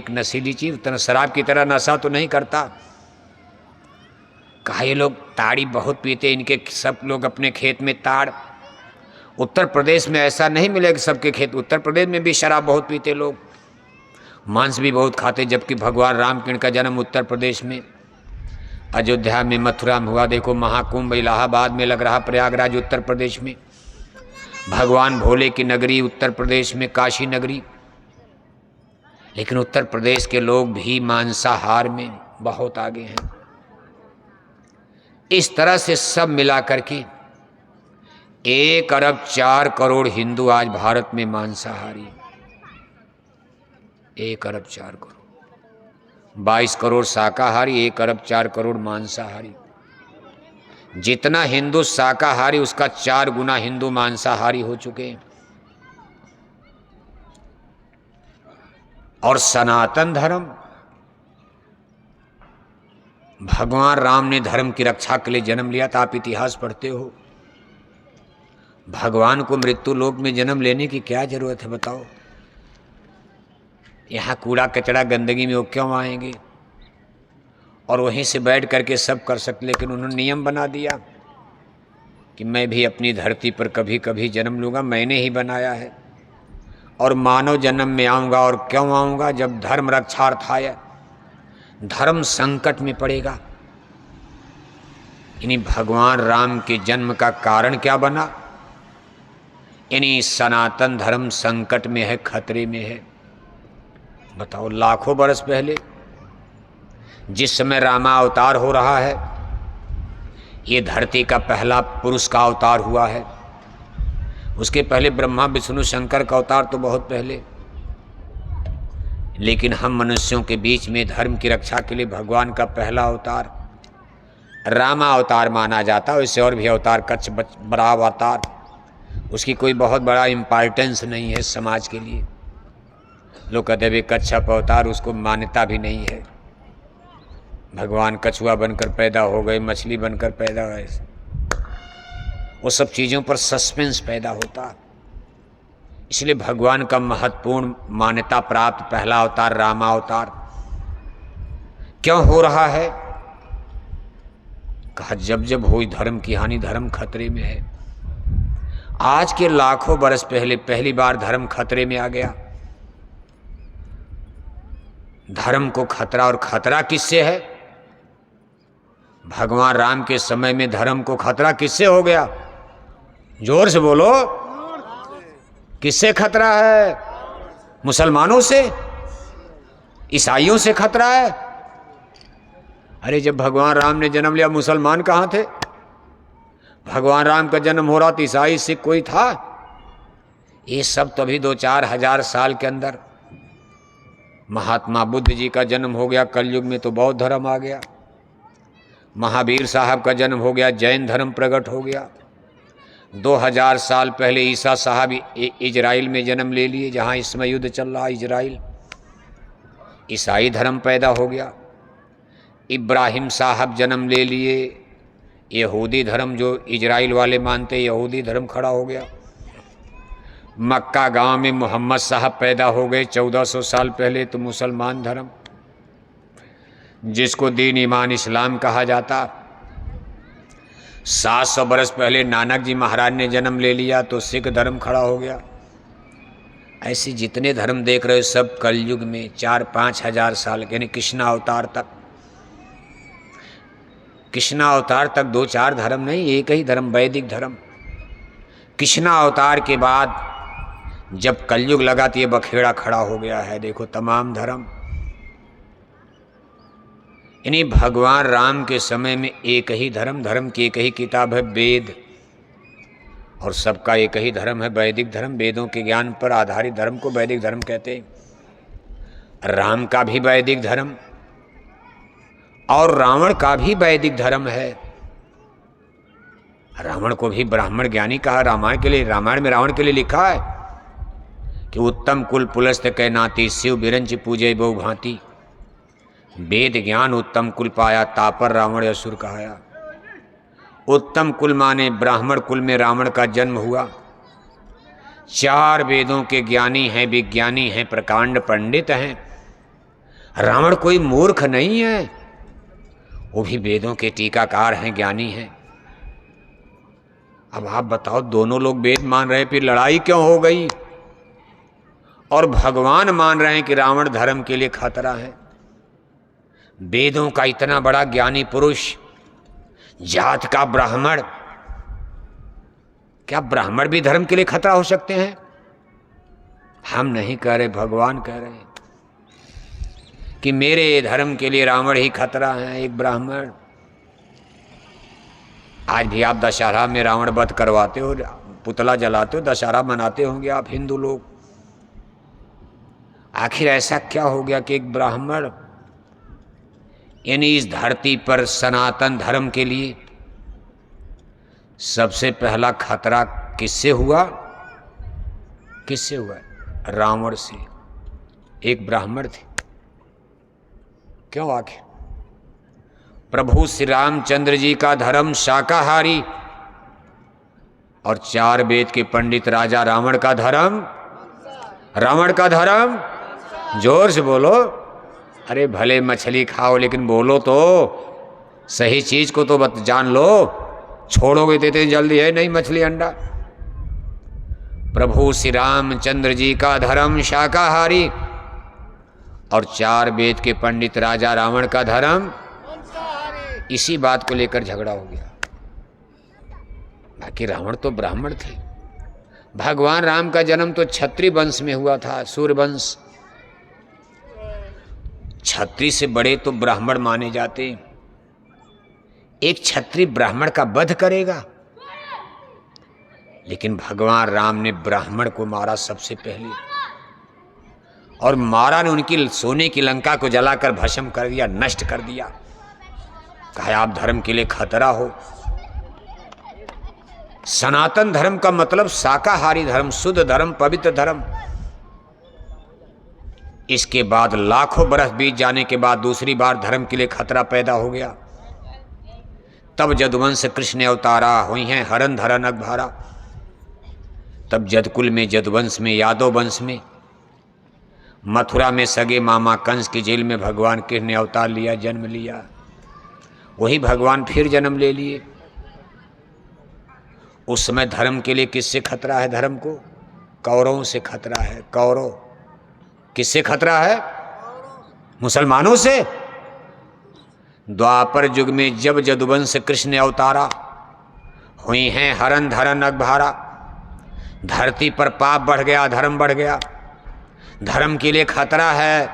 एक नशीली चीज, उतना शराब की तरह नशा तो नहीं करता। कहा ये लोग ताड़ी बहुत पीते, इनके सब लोग अपने खेत में ताड़। उत्तर प्रदेश में ऐसा नहीं मिलेगा सबके खेत, उत्तर प्रदेश में भी शराब बहुत पीते लोग, मांस भी बहुत खाते, जबकि भगवान रामकृष्ण का जन्म उत्तर प्रदेश में, अयोध्या में, मथुरा में हुआ। देखो महाकुंभ इलाहाबाद में लग रहा, प्रयागराज उत्तर प्रदेश में, भगवान भोले की नगरी उत्तर प्रदेश में, काशी नगरी। लेकिन उत्तर प्रदेश के लोग भी मांसाहार में बहुत आगे हैं। इस तरह से सब मिला करके 1 अरब 4 करोड़ हिंदू आज भारत में मांसाहारी, 1 अरब 4 करोड़, 22 करोड़ शाकाहारी, 1 अरब 4 करोड़ मांसाहारी। जितना हिंदू शाकाहारी उसका 4 गुना हिंदू मांसाहारी हो चुके हैं। और सनातन धर्म, भगवान राम ने धर्म की रक्षा के लिए जन्म लिया था। आप इतिहास पढ़ते हो, भगवान को मृत्यु लोक में जन्म लेने की क्या जरूरत है बताओ? यहाँ कूड़ा कचरा गंदगी में वो क्यों आएंगे? और वहीं से बैठ करके सब कर सकते। लेकिन उन्होंने नियम बना दिया कि मैं भी अपनी धरती पर कभी कभी जन्म लूँगा, मैंने ही बनाया है और मानव जन्म में आऊँगा। और क्यों आऊँगा? जब धर्म रक्षार्थाय, धर्म संकट में पड़ेगा। यानी भगवान राम के जन्म का कारण क्या बना? यानी सनातन धर्म संकट में है, खतरे में है। बताओ, लाखों बरस पहले जिस समय रामावतार हो रहा है, ये धरती का पहला पुरुष का अवतार हुआ है। उसके पहले ब्रह्मा विष्णु शंकर का अवतार तो बहुत पहले। लेकिन हम मनुष्यों के बीच में धर्म की रक्षा के लिए भगवान का पहला अवतार रामा अवतार माना जाता है। वैसे और भी अवतार, कच्छ बड़ा अवतार, उसकी कोई बहुत बड़ा इम्पॉर्टेंस नहीं है समाज के लिए। लोग कहते हैं कच्छप अवतार, उसको मान्यता भी नहीं है। भगवान कछुआ बनकर पैदा हो गए, मछली बनकर पैदा हुए, वो सब चीज़ों पर सस्पेंस पैदा होता। इसलिए भगवान का महत्वपूर्ण मान्यता प्राप्त पहला अवतार रामा अवतार क्यों हो रहा है? कहा जब जब हुई धर्म की हानि, धर्म खतरे में है। आज के लाखों बरस पहले पहली बार धर्म खतरे में आ गया। धर्म को खतरा, और खतरा किससे है? भगवान राम के समय में धर्म को खतरा किससे हो गया? जोर से बोलो, किससे खतरा है? मुसलमानों से, ईसाइयों से खतरा है। अरे जब भगवान राम ने जन्म लिया, मुसलमान कहाँ थे? भगवान राम का जन्म हो रहा तो ईसाई सिख कोई था? ये सब तो अभी 2-4 हजार साल के अंदर। महात्मा बुद्ध जी का जन्म हो गया, कलयुग में तो बौद्ध धर्म आ गया। महावीर साहब का जन्म हो गया, जैन धर्म प्रकट हो गया। 2000 साल पहले ईसा साहब इजराइल में जन्म ले लिए, जहाँ इस समय युद्ध चल रहा इजराइल। ईसाई धर्म पैदा हो गया। इब्राहिम साहब जन्म ले लिए, यहूदी धर्म जो इजराइल वाले मानते, यहूदी धर्म खड़ा हो गया। मक्का गांव में मोहम्मद साहब पैदा हो गए 1400 साल पहले, तो मुसलमान धर्म, जिसको दीन ईमान इस्लाम कहा जाता। 700 बरस पहले नानक जी महाराज ने जन्म ले लिया, तो सिख धर्म खड़ा हो गया। ऐसे जितने धर्म देख रहे हो सब कलयुग में 4-5 हजार साल, यानी कृष्णा अवतार तक। कृष्णा अवतार तक 2-4 धर्म नहीं, एक ही धर्म, वैदिक धर्म। कृष्णा अवतार के बाद जब कलयुग लगा तो ये बखेड़ा खड़ा हो गया है। देखो तमाम धर्म, यानी भगवान राम के समय में एक ही धर्म, धर्म की एक ही किताब है वेद, और सबका एक ही धर्म है वैदिक धर्म। वेदों के ज्ञान पर आधारित धर्म को वैदिक धर्म कहते हैं। राम का भी वैदिक धर्म और रावण का भी वैदिक धर्म है। रावण को भी ब्राह्मण ज्ञानी कहा रामायण के लिए। रामायण में रावण के लिए लिखा है कि उत्तम कुल पुलस्त कै नाती, शिव बिरंच पूजे बहु भांति। वेद ज्ञान उत्तम कुल पाया, तापर रावण असुर कहाया। उत्तम कुल माने ब्राह्मण कुल में रावण का जन्म हुआ। 4 वेदों के ज्ञानी हैं, विज्ञानी हैं, प्रकांड पंडित हैं। रावण कोई मूर्ख नहीं है, वो भी वेदों के टीकाकार हैं, ज्ञानी हैं। अब आप बताओ, दोनों लोग वेद मान रहे, फिर लड़ाई क्यों हो गई? और भगवान मान रहे हैं कि रावण धर्म के लिए खतरा है। वेदों का इतना बड़ा ज्ञानी पुरुष, जात का ब्राह्मण, क्या ब्राह्मण भी धर्म के लिए खतरा हो सकते हैं? हम नहीं कह रहे, भगवान कह रहे हैं कि मेरे धर्म के लिए रावण ही खतरा है, एक ब्राह्मण। आज भी आप दशहरा में रावण वध करवाते हो, पुतला जलाते हो, दशहरा मनाते होंगे आप हिंदू लोग। आखिर ऐसा क्या हो गया कि एक ब्राह्मण, यानी इस धरती पर सनातन धर्म के लिए सबसे पहला खतरा किससे हुआ? किससे हुआ? रावण से। एक ब्राह्मण थे। क्यों? आखिर प्रभु श्री रामचंद्र जी का धर्म शाकाहारी और 4 वेद के पंडित राजा रावण का धर्म, रावण का धर्म, जोर से बोलो। अरे भले मछली खाओ लेकिन बोलो तो, सही चीज को तो जान लो। छोड़ोगे देते जल्दी है नहीं मछली अंडा। प्रभु श्री रामचंद्र जी का धर्म शाकाहारी और 4 वेद के पंडित राजा रावण का धर्म, इसी बात को लेकर झगड़ा हो गया। बाकी रावण तो ब्राह्मण थे। भगवान राम का जन्म तो क्षत्रिय वंश में हुआ था, सूर्यवंश। क्षत्रिय से बड़े तो ब्राह्मण माने जाते। एक क्षत्रिय ब्राह्मण का वध करेगा? लेकिन भगवान राम ने ब्राह्मण को मारा सबसे पहले, और मारा ने उनकी सोने की लंका को जलाकर भस्म कर दिया, नष्ट कर दिया। कहा आप धर्म के लिए खतरा हो। सनातन धर्म का मतलब शाकाहारी धर्म, शुद्ध धर्म, पवित्र धर्म। इसके बाद लाखों बरस बीत जाने के बाद दूसरी बार धर्म के लिए खतरा पैदा हो गया। तब जदुवंश कृष्ण अवतारा हुई हैं, हरन धरन अगभारा। तब जदकुल में, जदुवंश में, यादव वंश में, मथुरा में सगे मामा कंस की जेल में भगवान कृष्ण ने अवतार लिया, जन्म लिया। वही भगवान फिर जन्म ले लिए। उस समय धर्म के लिए किससे खतरा है? धर्म को कौरवों से खतरा है। कौरव किससे खतरा है? मुसलमानों से। द्वापर युग में जब जदुवंश कृष्ण ने अवतारा, हुई हैं हरन धरन अगभारा। धरती पर पाप बढ़ गया, धर्म बढ़ गया। धर्म के लिए खतरा है,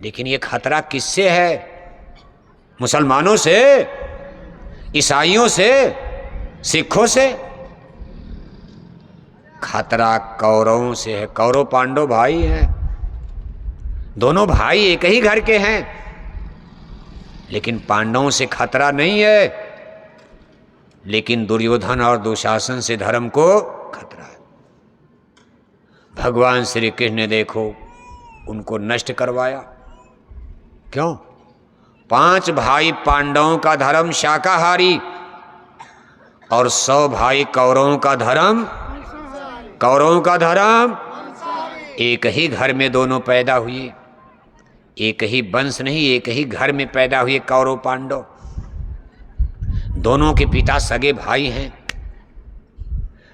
लेकिन ये खतरा किससे है? मुसलमानों से, ईसाइयों से, सिखों से। खतरा कौरवों से है। कौरव पांडव भाई हैं, दोनों भाई एक ही घर के हैं, लेकिन पांडवों से खतरा नहीं है। लेकिन दुर्योधन और दुशासन से धर्म को खतरा है। भगवान श्री कृष्ण ने देखो उनको नष्ट करवाया। क्यों? 5 भाई पांडवों का धर्म शाकाहारी और 100 भाई कौरवों का धर्म, कौरवों का धर्म। एक ही घर में दोनों पैदा हुए, एक ही वंश नहीं, एक ही घर में पैदा हुए कौरव पांडव। दोनों के पिता सगे भाई हैं।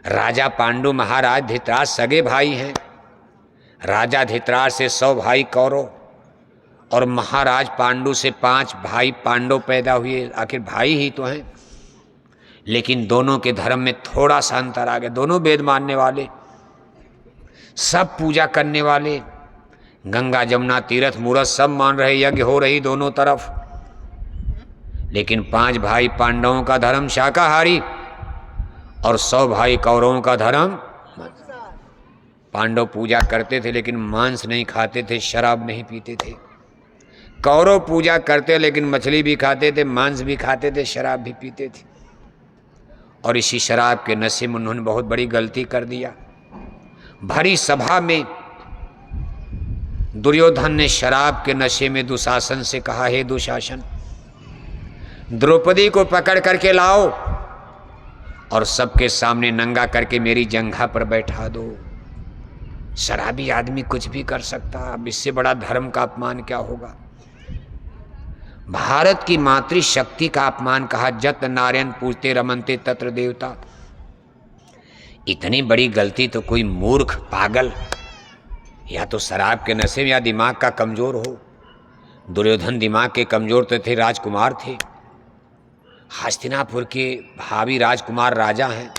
राजा पांडु महाराज धृतराष्ट्र सगे भाई हैं। राजा धृतराष्ट्र से 100 भाई कौरव और महाराज पांडु से 5 भाई पांडव पैदा हुए। आखिर भाई ही तो हैं, लेकिन दोनों के धर्म में थोड़ा सा अंतर आ गया। दोनों वेद मानने वाले, सब पूजा करने वाले, गंगा जमुना तीर्थ मूरत सब मान रहे, यज्ञ हो रही दोनों तरफ। लेकिन 5 भाई पांडवों का धर्म शाकाहारी और 100 भाई कौरवों का धर्म। पांडव पूजा करते थे लेकिन मांस नहीं खाते थे, शराब नहीं पीते थे। कौरव पूजा करते लेकिन मछली भी खाते थे, मांस भी खाते थे, शराब भी पीते थे। और इसी शराब के नशे में उन्होंने बहुत बड़ी गलती कर दिया। भरी सभा में दुर्योधन ने शराब के नशे में दुशासन से कहा, हे दुशासन, द्रौपदी को पकड़ करके लाओ और सबके सामने नंगा करके मेरी जंघा पर बैठा दो। शराबी आदमी कुछ भी कर सकता, अब इससे बड़ा धर्म का अपमान क्या होगा। भारत की मातृशक्ति का अपमान कहा, जत नारायण पूजते रमनते तत्र देवता। इतनी बड़ी गलती तो कोई मूर्ख पागल या तो शराब के नशे में या दिमाग का कमजोर हो। दुर्योधन दिमाग के कमजोर तो थे, राजकुमार थे, हस्तिनापुर के भावी राजकुमार राजा हैं,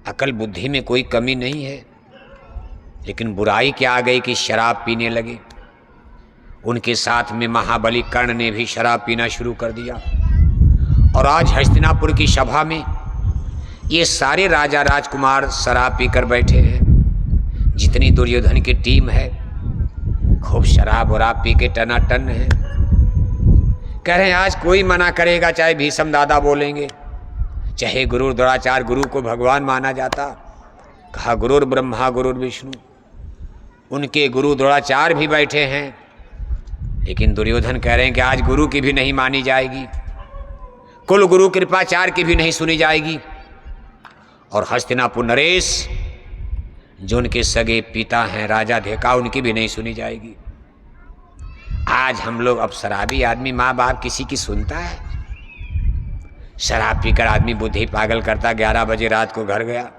अकल बुद्धि में कोई कमी नहीं है, लेकिन बुराई क्या आ गई कि शराब पीने लगे। उनके साथ में महाबली कर्ण ने भी शराब पीना शुरू कर दिया। और आज हस्तिनापुर की सभा में ये सारे राजा राजकुमार शराब पीकर बैठे हैं। जितनी दुर्योधन की टीम है खूब शराब वराब पी के टनाटन है। कह रहे हैं आज कोई मना करेगा, चाहे भीष्म दादा बोलेंगे, चाहे गुरु द्रोणाचार्य गुरु को भगवान माना जाता। कहा गुरुर ब्रह्मा गुरुर विष्णु, उनके गुरु द्रोणाचार्य भी बैठे हैं, लेकिन दुर्योधन कह रहे हैं कि आज गुरु की भी नहीं मानी जाएगी, कुल गुरु कृपाचार्य की भी नहीं सुनी जाएगी। और हस्तिनापुर नरेश जो उनके सगे पिता हैं राजा धेका, उनकी भी नहीं सुनी जाएगी। आज हम लोग, अब शराबी आदमी माँ बाप किसी की सुनता है? शराब पीकर आदमी बुद्धि पागल करता, 11 बजे रात को घर गया,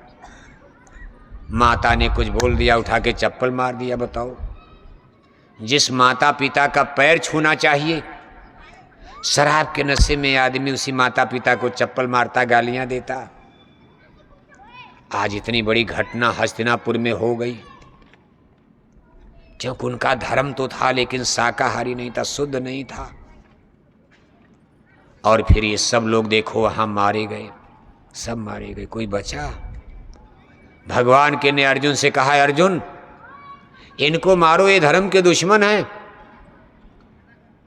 माता ने कुछ बोल दिया, उठा के चप्पल मार दिया। बताओ, जिस माता पिता का पैर छूना चाहिए, शराब के नशे में आदमी उसी माता पिता को चप्पल मारता, गालियां देता। आज इतनी बड़ी घटना हस्तिनापुर में हो गई, क्योंकि उनका धर्म तो था लेकिन शाकाहारी नहीं था, शुद्ध नहीं था। और फिर ये सब लोग देखो वहां मारे गए, सब मारे गए, कोई बचा? भगवान के ने अर्जुन से कहा, अर्जुन इनको मारो, ये धर्म के दुश्मन हैं।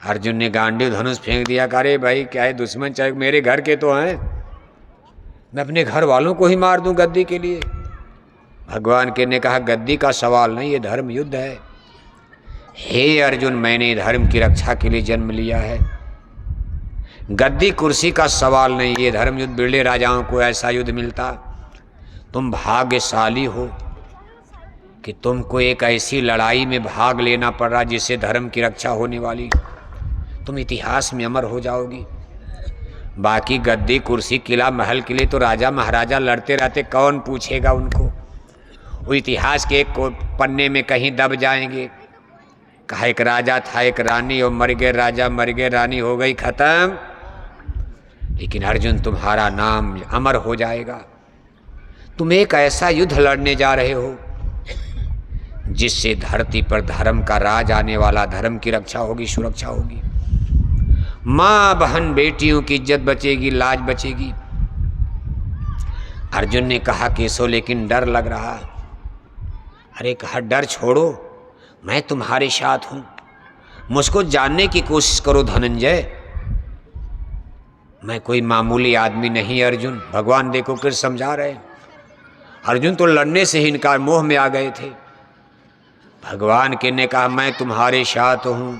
अर्जुन ने गांडीव धनुष फेंक दिया। अरे भाई क्या है दुश्मन, चाहे मेरे घर के तो हैं, मैं अपने घर वालों को ही मार दूं गद्दी के लिए। भगवान के ने कहा गद्दी का सवाल नहीं, ये धर्म युद्ध है। हे अर्जुन, मैंने धर्म की रक्षा के लिए जन्म लिया है, गद्दी कुर्सी का सवाल नहीं, ये धर्म युद्ध। बिरले राजाओं को ऐसा युद्ध मिलता। तुम भाग्यशाली हो कि तुमको एक ऐसी लड़ाई में भाग लेना पड़ रहा जिससे धर्म की रक्षा होने वाली। तुम इतिहास में अमर हो जाओगी। बाकी गद्दी कुर्सी किला महल के लिए तो राजा महाराजा लड़ते रहते, कौन पूछेगा उनको? वो इतिहास के एक पन्ने में कहीं दब जाएंगे। कहा एक राजा था, एक रानी, और मर गए राजा, मर गए रानी, हो गई खत्म। लेकिन अर्जुन तुम्हारा नाम अमर हो जाएगा। तुम एक ऐसा युद्ध लड़ने जा रहे हो जिससे धरती पर धर्म का राज आने वाला, धर्म की रक्षा होगी, सुरक्षा होगी, माँ बहन बेटियों की इज्जत बचेगी, लाज बचेगी। अर्जुन ने कहा केशव लेकिन डर लग रहा। अरे कहा डर छोड़ो, मैं तुम्हारे साथ हूं, मुझको जानने की कोशिश करो धनंजय, मैं कोई मामूली आदमी नहीं अर्जुन। भगवान देखो फिर समझा रहे। अर्जुन तो लड़ने से ही इनकार, मोह में आ गए थे। भगवान के ने कहा मैं तुम्हारे साथ हूं,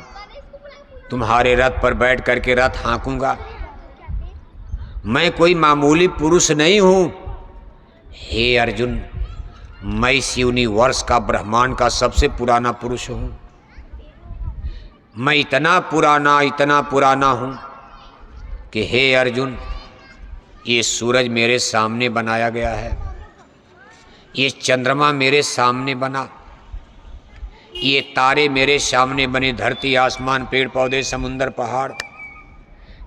तुम्हारे रथ पर बैठ करके रथ हाँकूंगा, मैं कोई मामूली पुरुष नहीं हूं। हे अर्जुन, मैं इस यूनिवर्स का, ब्रह्मांड का सबसे पुराना पुरुष हूं। मैं इतना पुराना हूं कि हे अर्जुन, ये सूरज मेरे सामने बनाया गया है, ये चंद्रमा मेरे सामने बना, ये तारे मेरे सामने बने, धरती आसमान पेड़ पौधे समुंदर पहाड़